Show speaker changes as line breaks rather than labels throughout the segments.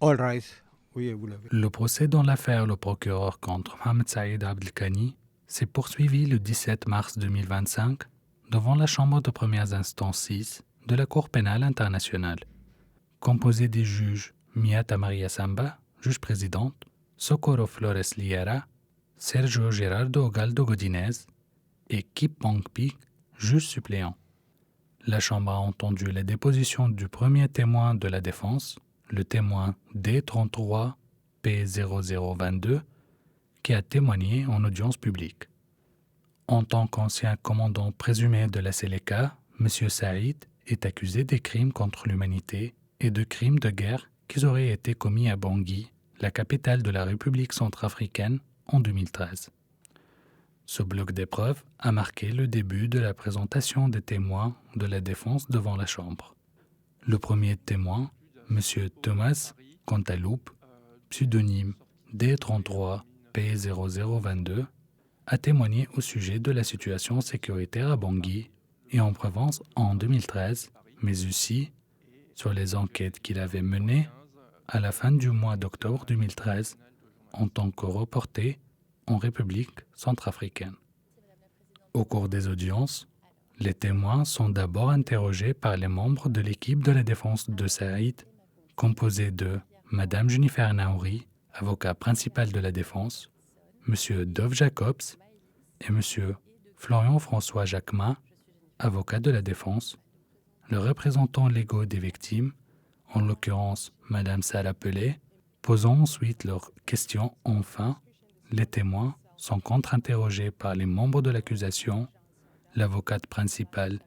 All right. Oui, vous l'avez.
Le procès dans l'affaire le procureur contre Mohamed Saïd Abdelkani s'est poursuivi le 17 mars 2025 devant la Chambre de premières instances 6 de la Cour pénale internationale, composée des juges Miata Maria Samba, juge présidente, Socorro Flores Liera, Sergio Gerardo Galdo Godinez et Kip Pong Pi, juge suppléant. La Chambre a entendu la déposition du premier témoin de la défense, le témoin D33P0022, qui a témoigné en audience publique. En tant qu'ancien commandant présumé de la Seleka, M. Saïd est accusé des crimes contre l'humanité et de crimes de guerre qui auraient été commis à Bangui, la capitale de la République centrafricaine, en 2013. Ce bloc d'épreuves a marqué le début de la présentation des témoins de la défense devant la Chambre. Le premier témoin, M. Thomas Cantaloupe, pseudonyme D33P0022, a témoigné au sujet de la situation sécuritaire à Bangui et en Provence en 2013, mais aussi sur les enquêtes qu'il avait menées à la fin du mois d'octobre 2013 en tant que reporter en République centrafricaine. Au cours des audiences, les témoins sont d'abord interrogés par les membres de l'équipe de la défense de Saïd, composée de Mme Jennifer Naouri, avocat principal de la défense, M. Dov Jacobs et M. Florian François Jacquemin, avocat de la défense, le représentant légaux des victimes, en l'occurrence Mme Salah Pelé, posant ensuite leurs questions. Enfin, les témoins sont contre-interrogés par les membres de l'accusation, l'avocate principale,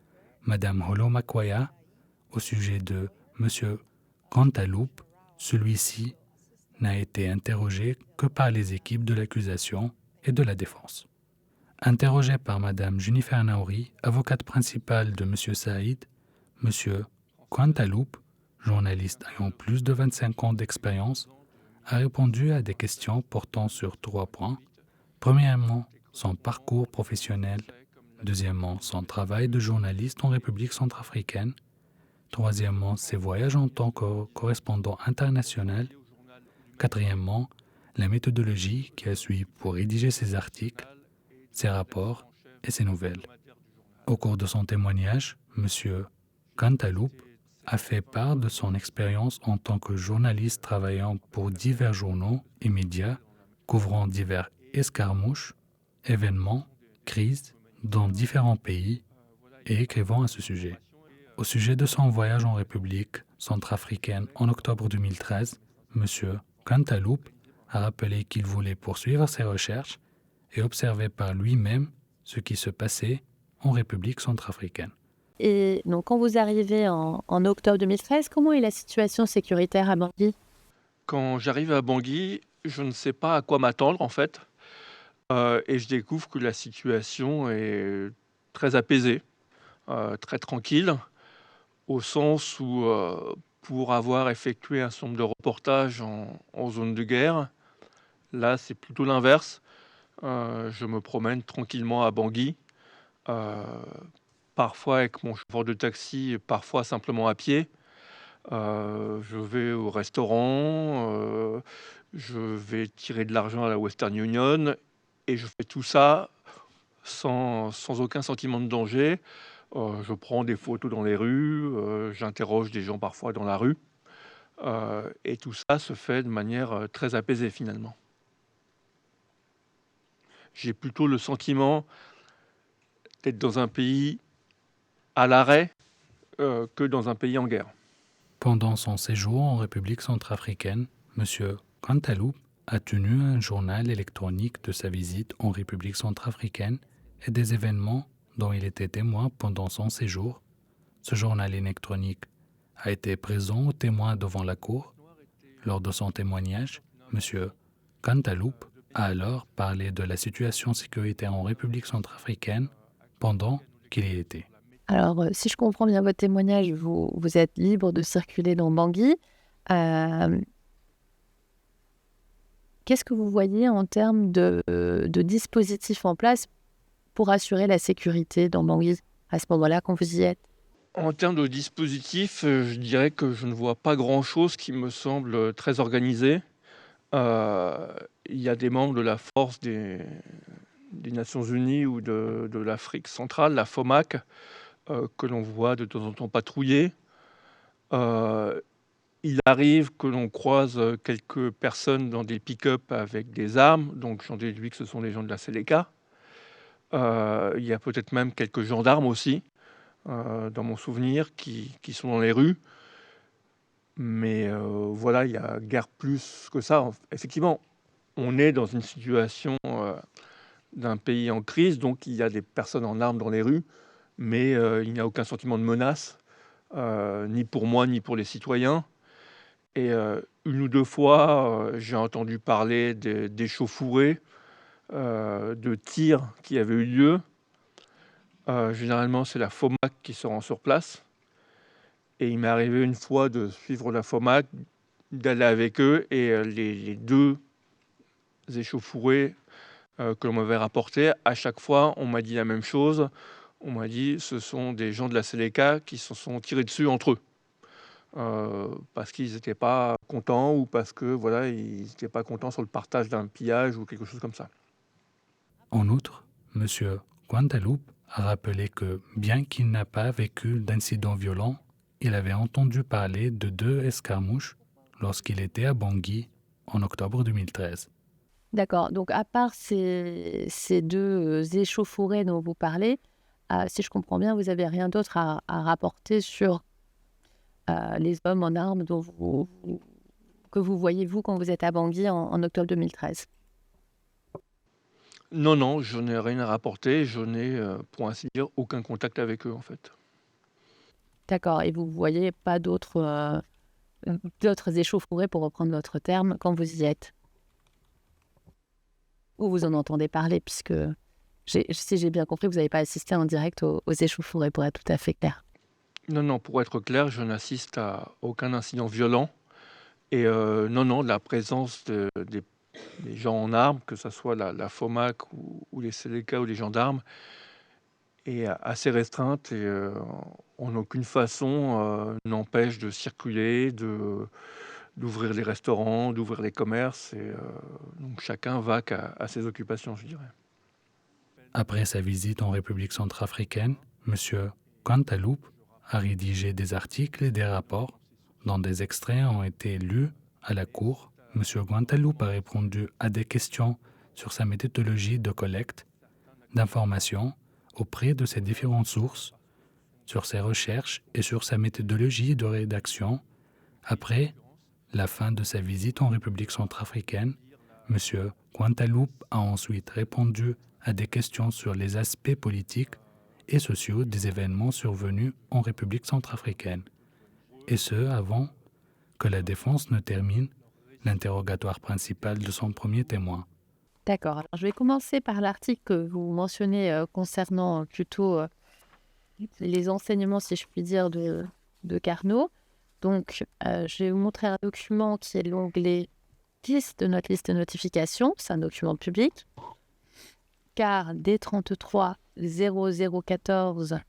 Mme Holo Makwaya, au sujet de M. Cantaloupe. Celui-ci n'a été interrogé que par les équipes de l'accusation et de la défense. Interrogé par Mme Jennifer Naouri, avocate principale de M. Saïd, M. Cantaloupe, journaliste ayant plus de 25 ans d'expérience, a répondu à des questions portant sur 3 points. Premièrement, son parcours professionnel. Deuxièmement, son travail de journaliste en République centrafricaine. Troisièmement, ses voyages en tant que correspondant international. Quatrièmement, la méthodologie qu'il a suivie pour rédiger ses articles, ses rapports et ses nouvelles. Au cours de son témoignage, M. Cantaloupe a fait part de son expérience en tant que journaliste travaillant pour divers journaux et médias, couvrant divers escarmouches, événements, crises dans différents pays et écrivant à ce sujet. Au sujet de son voyage en République centrafricaine en octobre 2013, M. Cantaloupe a rappelé qu'il voulait poursuivre ses recherches et observer par lui-même ce qui se passait en République centrafricaine.
Et donc, quand vous arrivez en octobre 2013, comment est la situation sécuritaire à Bangui ?
Quand j'arrive à Bangui, je ne sais pas à quoi m'attendre en fait. Et je découvre que la situation est très apaisée, très tranquille, au sens où, pour avoir effectué un certain nombre de reportages en zone de guerre, là c'est plutôt l'inverse. Je me promène tranquillement à Bangui, parfois avec mon chauffeur de taxi, parfois simplement à pied. Je vais au restaurant, je vais tirer de l'argent à la Western Union et je fais tout ça sans aucun sentiment de danger. Je prends des photos dans les rues, j'interroge des gens parfois dans la rue, et tout ça se fait de manière très apaisée finalement. J'ai plutôt le sentiment d'être dans un pays à l'arrêt que dans un pays en guerre.
Pendant son séjour en République centrafricaine, M. Cantaloupe a tenu un journal électronique de sa visite en République centrafricaine et des événements dont il était témoin pendant son séjour. Ce journal électronique a été présent aux témoins devant la cour. Lors de son témoignage, M. Cantaloupe a alors parlé de la situation sécuritaire en République centrafricaine pendant qu'il y était.
Alors, si je comprends bien votre témoignage, vous êtes libre de circuler dans Bangui. Qu'est-ce que vous voyez en termes de dispositifs en place pour assurer la sécurité dans Bangui à ce moment-là, quand vous y êtes ?
En termes de dispositif, je dirais que je ne vois pas grand-chose qui me semble très organisé. Heu, il y a des membres de la force des Nations unies ou de l'Afrique centrale, la FOMAC, que l'on voit de temps en temps patrouiller. Heu, il arrive que l'on croise, quelques personnes dans des pick-up avec des armes, donc j'en déduis que ce sont des gens de la Séléka. Il y a peut-être même quelques gendarmes aussi, dans mon souvenir qui sont dans les rues. Mais, voilà, il y a guère plus que ça. Effectivement, on est dans une situation, d'un pays en crise, donc il y a des personnes en armes dans les rues, mais, il n'y a aucun sentiment de menace, ni pour moi, ni pour les citoyens. Et 1 ou 2 fois, j'ai entendu parler d'échauffourées, de tirs qui avaient eu lieu. Généralement, c'est la FOMAC qui se rend sur place et il m'est arrivé une fois de suivre la FOMAC, d'aller avec eux et les 2 échauffourées, que l'on m'avait rapportées, à chaque fois, on m'a dit la même chose. On m'a dit: «Ce sont des gens de la Séléka qui se sont tirés dessus entre eux». Parce qu'ils n'étaient pas contents ou parce que voilà, ils n'étaient pas contents sur le partage d'un pillage ou quelque chose comme ça.
En outre, M. Guantaloupe a rappelé que, bien qu'il n'a pas vécu d'incident violent, il avait entendu parler de 2 escarmouches lorsqu'il était à Bangui en octobre 2013.
D'accord. Donc, à part ces deux échauffourées dont vous parlez, si je comprends bien, vous n'avez rien d'autre à rapporter sur les hommes en armes que vous voyez, vous, quand vous êtes à Bangui en octobre 2013.
Non, non, je n'ai rien à rapporter. Je n'ai, pour ainsi dire, aucun contact avec eux, en fait.
D'accord. Et vous ne voyez pas d'autres échauffourées, pour reprendre votre terme, quand vous y êtes? Ou vous en entendez parler, puisque, si j'ai bien compris, vous n'avez pas assisté en direct aux échauffourées, pour être tout à fait clair.
Non, non, pour être clair, je n'assiste à aucun incident violent et non, non, la présence des gens en armes, que ça soit la FOMAC ou les Séléka ou les gendarmes, est assez restreinte et en aucune façon, n'empêche de circuler, d'ouvrir les restaurants, d'ouvrir les commerces et donc chacun va qu'à ses occupations, je dirais.
Après sa visite en République centrafricaine, M. Guantaloupe a rédigé des articles et des rapports dont des extraits ont été lus à la Cour. M. Guantaloupe a répondu à des questions sur sa méthodologie de collecte d'informations auprès de ses différentes sources, sur ses recherches et sur sa méthodologie de rédaction. Après la fin de sa visite en République centrafricaine, M. Guantaloupe a ensuite répondu à des questions sur les aspects politiques et sociaux des événements survenus en République centrafricaine, et ce avant que la défense ne termine l'interrogatoire principal de son premier témoin.
D'accord. Alors, je vais commencer par l'article que vous mentionnez concernant plutôt les enseignements, si je puis dire, de Carnot. Donc, je vais vous montrer un document qui est l'onglet 10 de notre liste de notifications. C'est un document public. Car D33 0014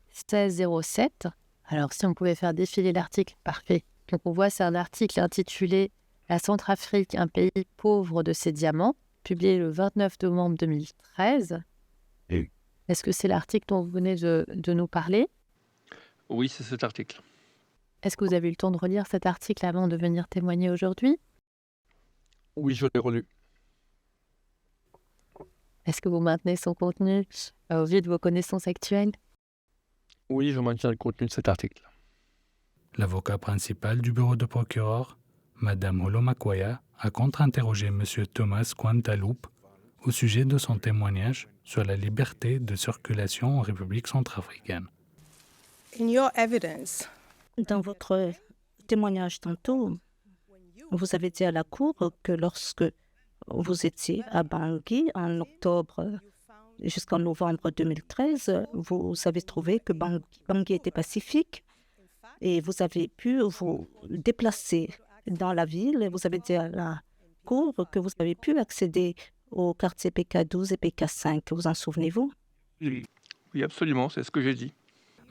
1607. Alors, si on pouvait faire défiler l'article, parfait. Donc, on voit, c'est un article intitulé « La Centrafrique, un pays pauvre de ses diamants », publié le 29 novembre 2013.
Oui.
Est-ce que c'est l'article dont vous venez de nous parler?
Oui, c'est cet article.
Est-ce que vous avez eu le temps de relire cet article avant de venir témoigner aujourd'hui?
Oui, je l'ai relu.
Est-ce que vous maintenez son contenu au vu de vos connaissances actuelles?
Oui, je maintiens le contenu de cet article.
L'avocat principal du bureau de procureur, Mme Holomakwaya, a contre-interrogé M. Thomas Guantaloupe au sujet de son témoignage sur la liberté de circulation en République centrafricaine.
Dans votre témoignage tantôt, vous avez dit à la Cour que lorsque vous étiez à Bangui en octobre jusqu'en novembre 2013, vous avez trouvé que Bangui était pacifique et vous avez pu vous déplacer dans la ville et vous avez dit à la Cour que vous avez pu accéder au quartier PK12 et PK5. Vous en souvenez-vous?
Oui, absolument, c'est ce que j'ai dit.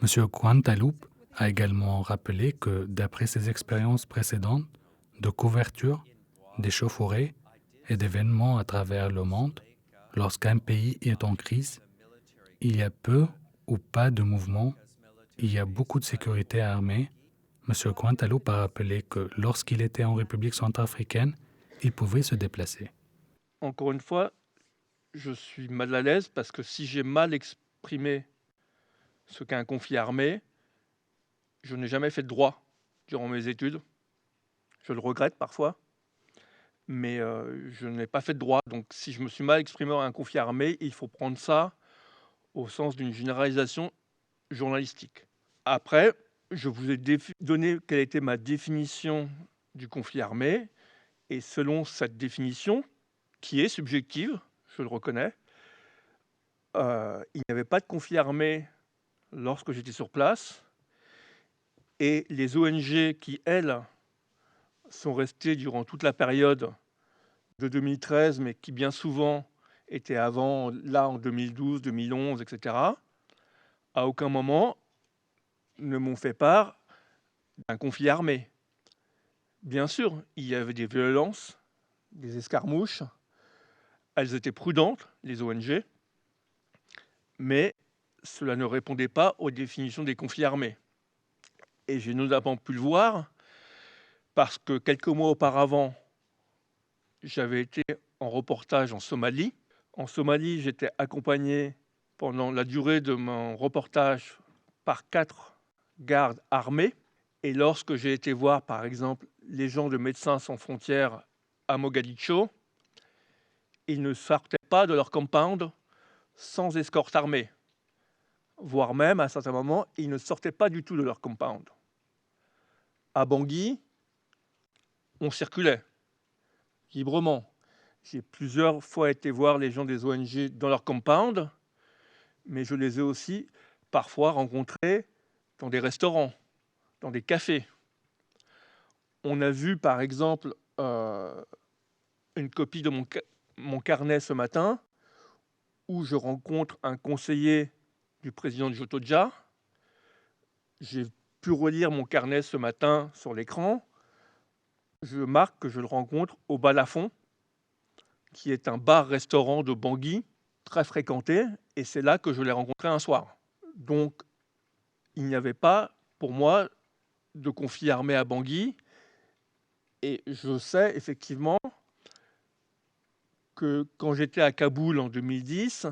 M. Guantaloupe a également rappelé que, d'après ses expériences précédentes de couverture d'échauffourées et d'événements à travers le monde, lorsqu'un pays est en crise, il y a peu ou pas de mouvement, il y a beaucoup de sécurité armée. M. Quantaloupe a rappelé que lorsqu'il était en République centrafricaine, il pouvait se déplacer.
Encore une fois, je suis mal à l'aise parce que si j'ai mal exprimé ce qu'est un conflit armé, je n'ai jamais fait de droit durant mes études. Je le regrette parfois, mais je n'ai pas fait de droit. Donc si je me suis mal exprimé à un conflit armé, il faut prendre ça au sens d'une généralisation journalistique. Après, je vous ai donné quelle était ma définition du conflit armé, et selon cette définition, qui est subjective, je le reconnais, il n'y avait pas de conflit armé lorsque j'étais sur place, et les ONG qui, elles, sont restées durant toute la période de 2013, mais qui bien souvent étaient avant, là en 2012, 2011, etc., à aucun moment ne m'ont fait part d'un conflit armé. Bien sûr, il y avait des violences, des escarmouches, elles étaient prudentes, les ONG, mais cela ne répondait pas aux définitions des conflits armés. Et j'ai notamment pu le voir parce que quelques mois auparavant, j'avais été en reportage en Somalie. En Somalie, j'étais accompagné pendant la durée de mon reportage par 4 gardes armés. Et lorsque j'ai été voir, par exemple, les gens de Médecins sans frontières à Mogadiscio, ils ne sortaient pas de leur compound sans escorte armée. Voire même, à certains moments, ils ne sortaient pas du tout de leur compound. À Bangui, on circulait librement. J'ai plusieurs fois été voir les gens des ONG dans leur compound, mais je les ai aussi parfois rencontrés dans des restaurants, dans des cafés. On a vu, par exemple, une copie de mon carnet ce matin, où je rencontre un conseiller du président de Jotoja. J'ai pu relire mon carnet ce matin sur l'écran. Je marque que je le rencontre au Balafon, qui est un bar-restaurant de Bangui, très fréquenté, et c'est là que je l'ai rencontré un soir. Donc, il n'y avait pas, pour moi, de conflit armé à Bangui, et je sais effectivement que quand j'étais à Kaboul en 2010,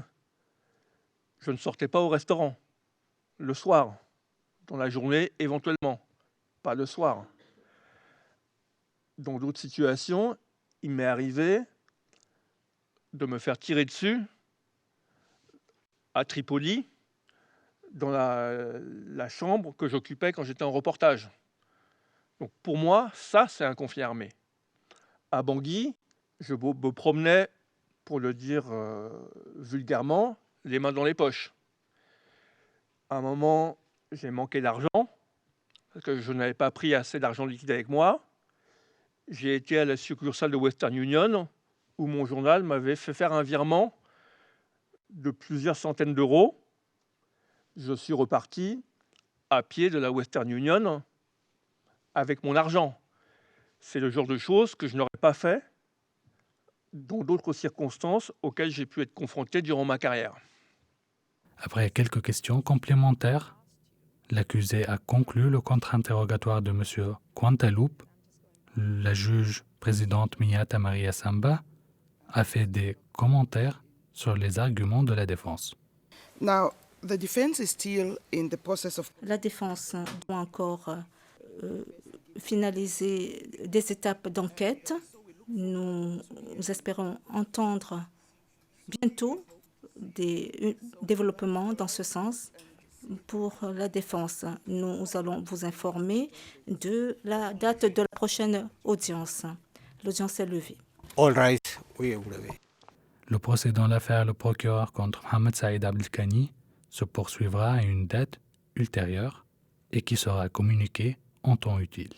je ne sortais pas au restaurant, le soir, dans la journée éventuellement, pas le soir. Dans d'autres situations, il m'est arrivé de me faire tirer dessus à Tripoli, dans la chambre que j'occupais quand j'étais en reportage. Donc pour moi, ça, c'est un conflit armé. À Bangui, je me promenais, pour le dire vulgairement, les mains dans les poches. À un moment, j'ai manqué d'argent, parce que je n'avais pas pris assez d'argent liquide avec moi. J'ai été à la succursale de Western Union, où mon journal m'avait fait faire un virement de plusieurs centaines d'euros. Je suis reparti à pied de la Western Union avec mon argent. C'est le genre de choses que je n'aurais pas fait dans d'autres circonstances auxquelles j'ai pu être confronté durant ma carrière.
Après quelques questions complémentaires, l'accusé a conclu le contre-interrogatoire de M. Quantaloupe. La juge présidente Miata Maria Samba a fait des commentaires sur les arguments de la défense.
Now, the defense is still in the process of...
La défense doit encore finaliser des étapes d'enquête. Nous espérons entendre bientôt des développements dans ce sens. Pour la défense, nous allons vous informer de la date de la prochaine audience. L'audience est levée.
All right, oui, vous l'avez.
Le procès dans l'affaire Le Procureur contre Mohamed Saïd Abdelkani se poursuivra à une date ultérieure et qui sera communiquée en temps utile.